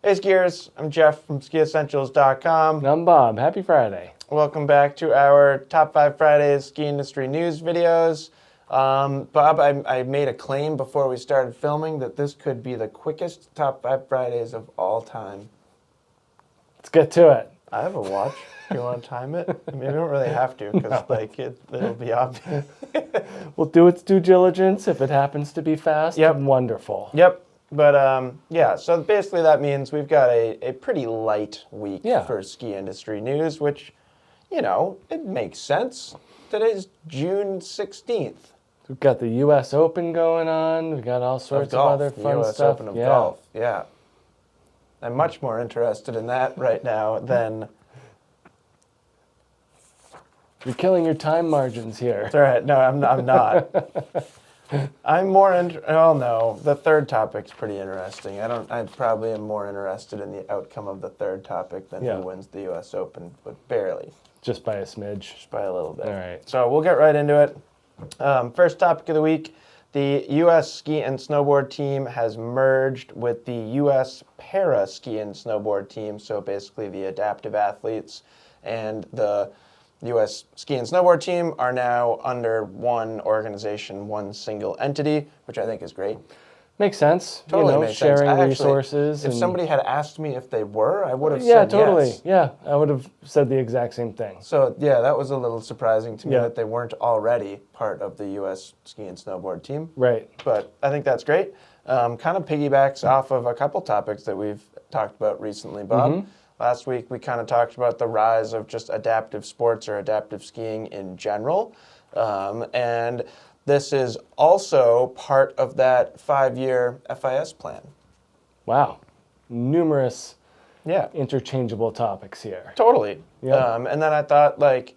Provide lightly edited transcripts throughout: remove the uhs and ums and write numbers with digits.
Hey skiers, I'm Jeff from skiessentials.com. I'm Bob. Happy Friday. Welcome back to our Top 5 Fridays ski industry news videos. Bob, I made a claim before we started filming that this could be the quickest Top 5 Fridays of all time. Let's get to it. I have a watch. Do you want to time it? I mean, I don't really have to because it'll be obvious. We'll do its due diligence. If it happens to be fast, Yep. Wonderful. Yep. But yeah, so basically that means we've got a pretty light week for ski industry news, which, you know, it makes sense. Today's June 16th. We've got the U.S. Open going on. We've got all sorts of other fun US stuff. Open of golf, yeah. I'm much more interested in that right now than... You're killing your time margins here. That's all right. No, I'm not. I'm more oh no, the third topic's pretty interesting. I probably am more interested in the outcome of the third topic than who wins the U.S. Open, but barely. Just by a smidge. Just by a little bit. All right. So we'll get right into it. First topic of the week, the U.S. ski and snowboard team has merged with the U.S. para ski and snowboard team. So basically the adaptive athletes and the U.S. ski and snowboard team are now under one organization, one single entity, which I think is great. Makes sense. Totally makes sharing sense. resources. If somebody had asked me if they were, I would have said yes. Yeah, totally. Yes. Yeah, I would have said the exact same thing. So yeah, that was a little surprising to me that they weren't already part of the U.S. ski and snowboard team. Right. But I think that's great. Kind of piggybacks off of a couple topics that we've talked about recently, Bob. Mm-hmm. Last week, we kind of talked about the rise of just adaptive sports or adaptive skiing in general. And this is also part of that 5-year FIS plan. Wow. Numerous interchangeable topics here. Totally. Yeah. And then I thought, like,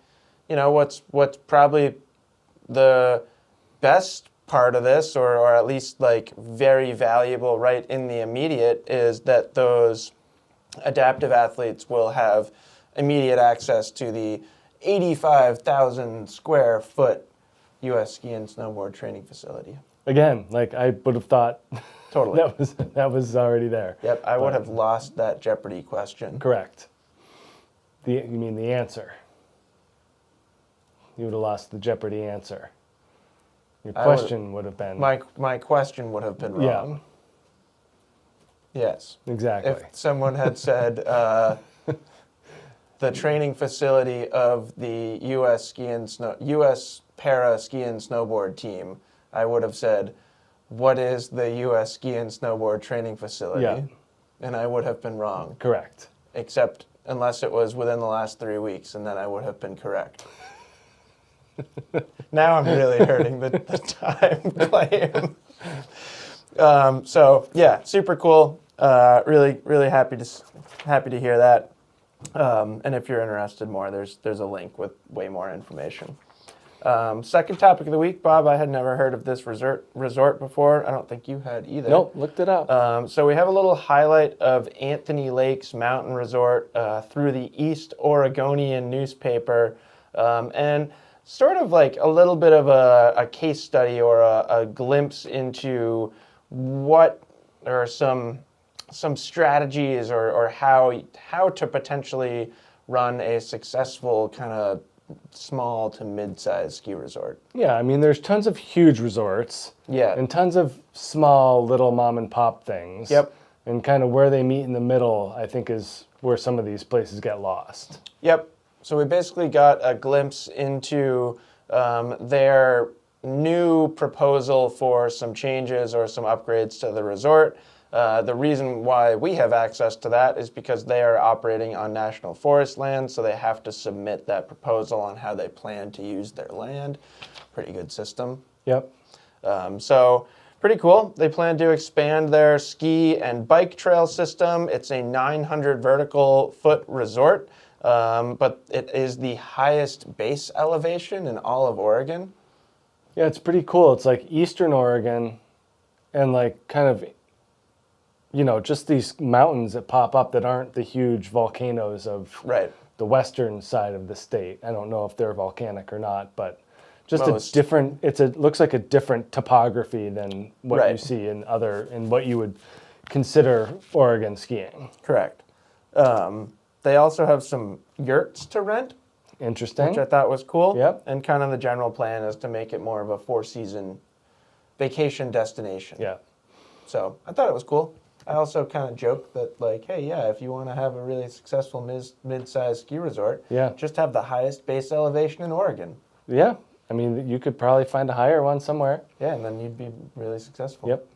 you know, what's probably the best part of this, or at least, like, very valuable right in the immediate, is that those adaptive athletes will have immediate access to the 85,000 square foot U.S. ski and snowboard training facility. Again, like I would have thought totally that was already there. Yep, I would have lost that Jeopardy question. Correct. You mean the answer? You would have lost the Jeopardy answer. Your question would have been... My question would have been wrong. Yeah. Yes. Exactly. If someone had said the training facility of the U.S. para ski and snowboard team, I would have said, what is the U.S. ski and snowboard training facility? Yeah. And I would have been wrong. Correct. Except unless it was within the last 3 weeks, and then I would have been correct. Now I'm really hurting the time claim. So yeah, super cool. Really happy to hear that. And if you're interested more, there's a link with way more information. Second topic of the week, Bob. I had never heard of this resort before. I don't think you had either. Nope, looked it up. So we have a little highlight of Anthony Lake's mountain resort through the East Oregonian newspaper, and sort of like a little bit of a case study or a glimpse into what are some strategies or how to potentially run a successful kind of small to mid-sized ski resort. Yeah, I mean, there's tons of huge resorts. Yeah. And tons of small little mom and pop things. Yep. And kind of where they meet in the middle, I think, is where some of these places get lost. Yep. So we basically got a glimpse into their new proposal for some changes or some upgrades to the resort. The reason why we have access to that is because they are operating on national forest land, so they have to submit that proposal on how they plan to use their land. Pretty good system. Yep. So pretty cool. They plan to expand their ski and bike trail system. It's a 900 vertical foot resort, but it is the highest base elevation in all of Oregon. Yeah, it's pretty cool. It's like Eastern Oregon and like kind of, you know, just these mountains that pop up that aren't the huge volcanoes of the western side of the state. I don't know if they're volcanic or not, but just a different, looks like a different topography than what you see in what you would consider Oregon skiing. Correct. They also have some yurts to rent, Interesting. which I thought was cool. Yep. And kind of the general plan is to make it more of a 4-season vacation destination. Yeah. So I thought it was cool. I also kind of joked that, like, hey, yeah, if you want to have a really successful mid-sized ski resort, just have the highest base elevation in Oregon. Yeah. I mean, you could probably find a higher one somewhere. Yeah, and then you'd be really successful. Yep.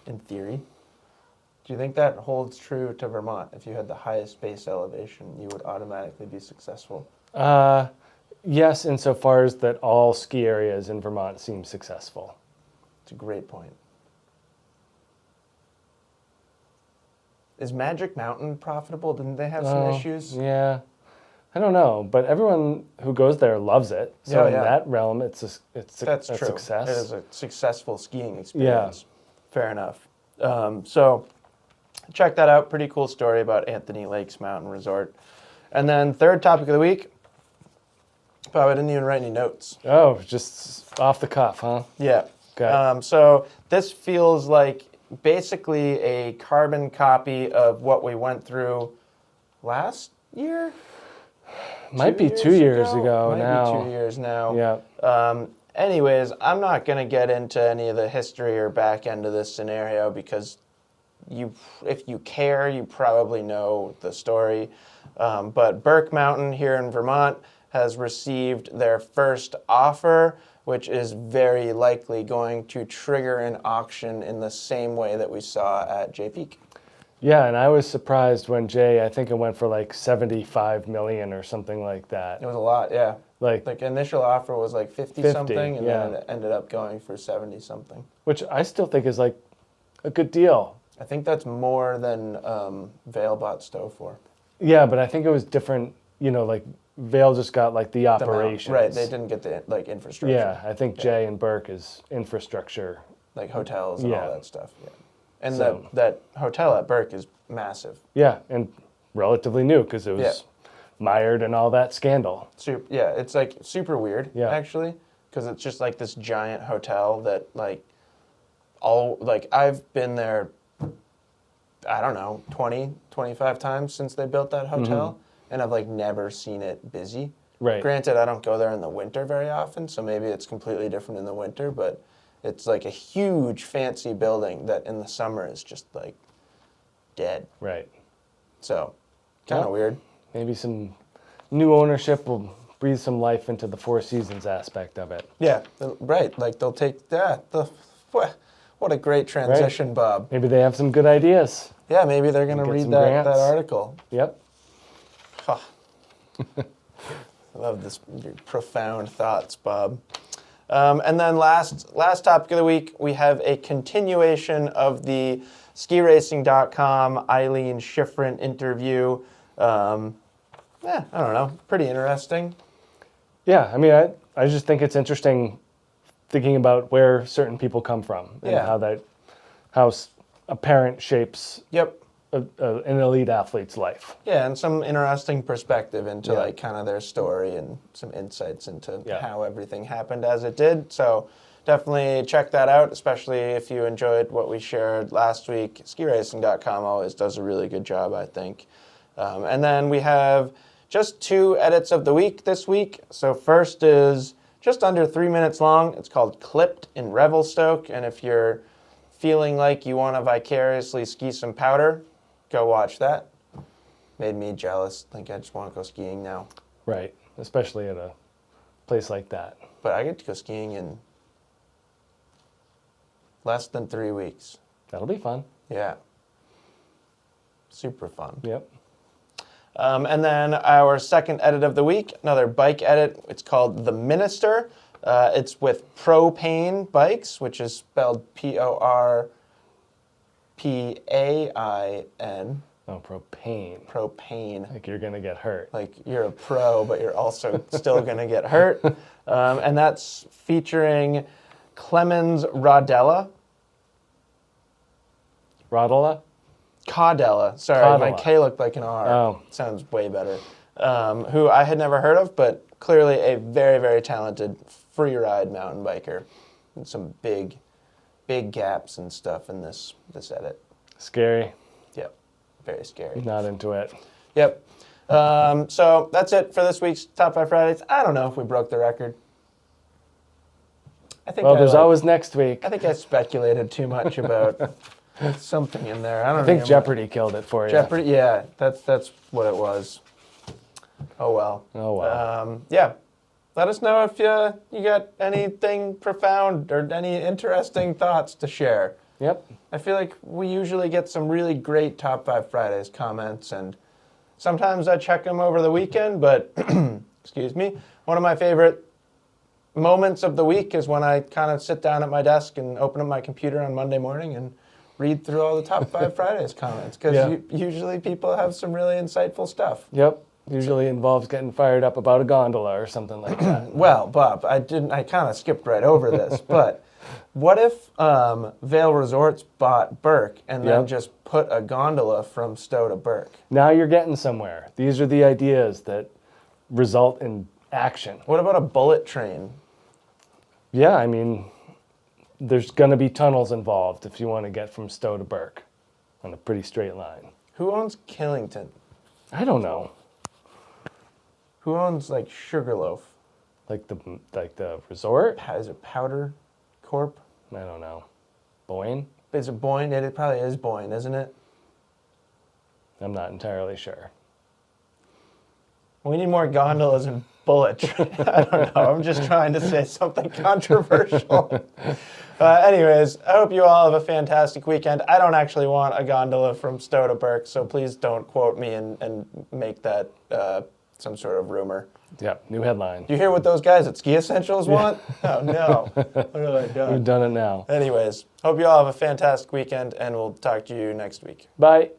In theory. Do you think that holds true to Vermont? If you had the highest base elevation, you would automatically be successful? Yes, insofar as that all ski areas in Vermont seem successful. It's a great point. Is Magic Mountain profitable? Didn't they have some issues? Yeah. I don't know, but everyone who goes there loves it. So in that realm, it's a success. It is a successful skiing experience. Yeah. Fair enough. So check that out. Pretty cool story about Anthony Lakes Mountain Resort. And then third topic of the week. Bob, I didn't even write any notes. Oh, just off the cuff, huh? Yeah. Okay. So this feels like basically a carbon copy of what we went through last year. Might be 2 years ago now. Might be 2 years now. Yeah. Anyways, I'm not going to get into any of the history or back end of this scenario because if you care, you probably know the story. But Burke Mountain here in Vermont has received their first offer, which is very likely going to trigger an auction in the same way that we saw at Jay Peak. Yeah, and I was surprised when Jay, I think it went for like 75 million or something like that. It was a lot, yeah. Like initial offer was like 50 something, and then it ended up going for 70 something. Which I still think is like a good deal. I think that's more than Vail bought Stowe for. Yeah, but I think it was different, like Vail just got like the operations. Right, they didn't get the infrastructure. Yeah, I think Jay and Burke is infrastructure. Like hotels and all that stuff, yeah. And that hotel at Burke is massive. Yeah, and relatively new because it was mired in all that scandal. It's like super weird, actually, because it's just like this giant hotel that I've been there, I don't know, 20, 25 times since they built that hotel, and I've never seen it busy. Right. Granted, I don't go there in the winter very often, so maybe it's completely different in the winter, but it's like a huge fancy building that in the summer is just like dead. Right. So, kind of weird. Maybe some new ownership will breathe some life into the Four Seasons aspect of it. Yeah, right. Like they'll take that. What a great transition, Bob. Maybe they have some good ideas. Yeah, maybe they're going to read that article. Yep. Huh. I love your profound thoughts, Bob. And then last topic of the week, we have a continuation of the skiracing.com Eileen Shiffrin interview. I don't know, pretty interesting. Yeah, I mean, I just think it's interesting thinking about where certain people come from and how a parent shapes an elite athlete's life. Yeah, and some interesting perspective into kind of their story and some insights into how everything happened as it did. So definitely check that out, especially if you enjoyed what we shared last week. Skiracing.com always does a really good job, I think. And then we have just 2 edits of the week this week. So first is just under 3 minutes long. It's called Clipped in Revelstoke. And if you're feeling like you want to vicariously ski some powder, go watch that. Made me jealous. Think I just want to go skiing now. Right, especially at a place like that. But I get to go skiing in less than 3 weeks. That'll be fun. Yeah. Super fun. Yep. And then our second edit of the week, another bike edit. It's called The Minister. It's with Propane Bikes, which is spelled Porpain. Oh, propane. Propane. Like you're going to get hurt. Like you're a pro, but you're also still going to get hurt. And that's featuring Clemens Rodella. Rodella? Caudella. Sorry, Caudella. my K looked like an R. Oh. Sounds way better. Who I had never heard of, but clearly a very, very talented free-ride mountain biker. And some big gaps and stuff in this edit. Scary. Yep. Very scary. Not into it. Yep. So that's it for this week's Top 5 Fridays. I don't know if we broke the record. I think There's always next week. I think I speculated too much about something in there. I think Jeopardy killed it for you. Jeopardy, yeah, that's what it was. Oh well. Oh well. Yeah. Let us know if you got anything profound or any interesting thoughts to share. Yep. I feel like we usually get some really great Top 5 Fridays comments, and sometimes I check them over the weekend, but excuse me, one of my favorite moments of the week is when I kind of sit down at my desk and open up my computer on Monday morning and read through all the Top 5 Fridays comments, because usually people have some really insightful stuff. Yep. Usually involves getting fired up about a gondola or something like that. Well, Bob, I kind of skipped right over this, but what if Vail Resorts bought Burke and then just put a gondola from Stowe to Burke? Now you're getting somewhere. These are the ideas that result in action. What about a bullet train? Yeah, I mean, there's going to be tunnels involved if you want to get from Stowe to Burke on a pretty straight line. Who owns Killington? I don't know. Who owns, like, Sugarloaf? Like the resort? Is it Powder Corp? I don't know. Boyne? Is it Boyne? It probably is Boyne, isn't it? I'm not entirely sure. We need more gondolas and bullet trains. I don't know. I'm just trying to say something controversial. Anyways, I hope you all have a fantastic weekend. I don't actually want a gondola from Stowe to Burke, so please don't quote me and make that some sort of rumor. Yep, new headline. Do you hear what those guys at Ski Essentials want? Oh, no. What have I done? We've done it now. Anyways, hope you all have a fantastic weekend, and we'll talk to you next week. Bye.